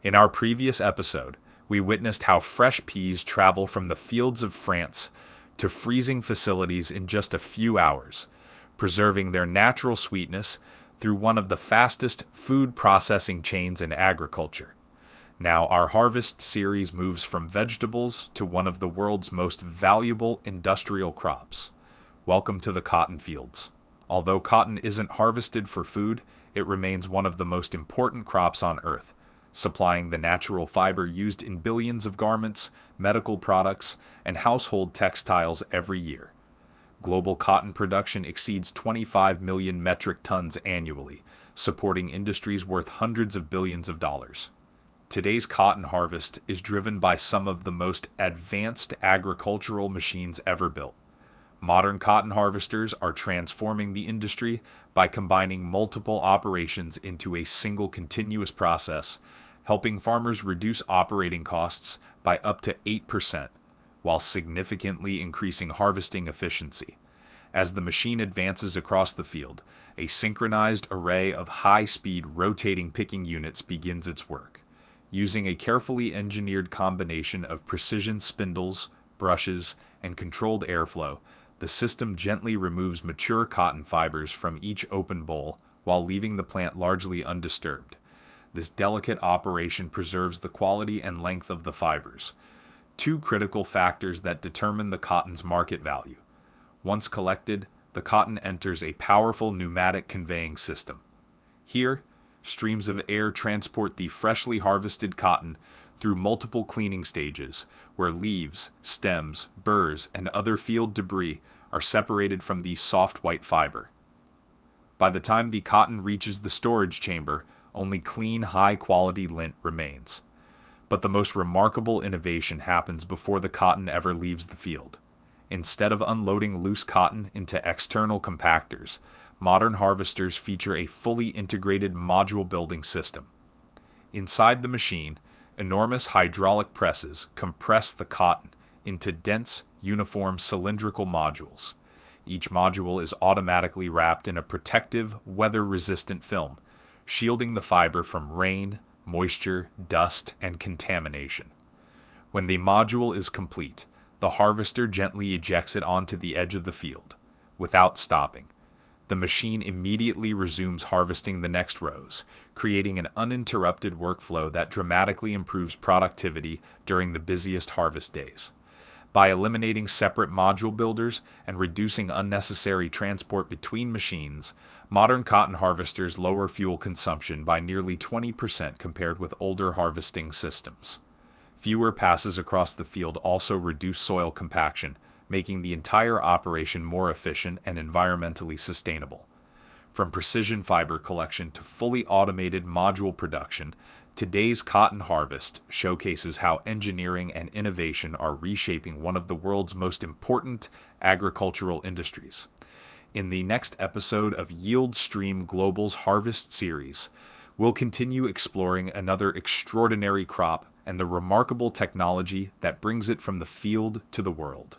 In our previous episode, we witnessed how fresh peas travel from the fields of France to freezing facilities in just a few hours, preserving their natural sweetness through one of the fastest food processing chains in agriculture. Now, our harvest series moves from vegetables to one of the world's most valuable industrial crops. Welcome to the cotton fields. Although cotton isn't harvested for food, it remains one of the most important crops on Earth, supplying the natural fiber used in billions of garments, medical products, and household textiles every year. Global cotton production exceeds 25 million metric tons annually, supporting industries worth hundreds of billions of dollars. Today's cotton harvest is driven by some of the most advanced agricultural machines ever built. Modern cotton harvesters are transforming the industry by combining multiple operations into a single continuous process, helping farmers reduce operating costs by up to 8%, while significantly increasing harvesting efficiency. As the machine advances across the field, a synchronized array of high-speed rotating picking units begins its work. Using a carefully engineered combination of precision spindles, brushes, and controlled airflow, the system gently removes mature cotton fibers from each open bowl while leaving the plant largely undisturbed. This delicate operation preserves the quality and length of the fibers, two critical factors that determine the cotton's market value. Once collected, the cotton enters a powerful pneumatic conveying system. Here, streams of air transport the freshly harvested cotton through multiple cleaning stages, where leaves, stems, burrs, and other field debris are separated from the soft white fiber. By the time the cotton reaches the storage chamber, only clean, high-quality lint remains. But the most remarkable innovation happens before the cotton ever leaves the field. Instead of unloading loose cotton into external compactors, modern harvesters feature a fully integrated module building system. Inside the machine, enormous hydraulic presses compress the cotton into dense, uniform cylindrical modules. Each module is automatically wrapped in a protective, weather-resistant film, shielding the fiber from rain, moisture, dust, and contamination. When the module is complete, the harvester gently ejects it onto the edge of the field. Without stopping, the machine immediately resumes harvesting the next rows, creating an uninterrupted workflow that dramatically improves productivity during the busiest harvest days. By eliminating separate module builders and reducing unnecessary transport between machines, modern cotton harvesters lower fuel consumption by nearly 20% compared with older harvesting systems. Fewer passes across the field also reduce soil compaction, making the entire operation more efficient and environmentally sustainable. From precision fiber collection to fully automated module production, today's cotton harvest showcases how engineering and innovation are reshaping one of the world's most important agricultural industries. In the next episode of Yield Stream Global's Harvest Series, we'll continue exploring another extraordinary crop and the remarkable technology that brings it from the field to the world.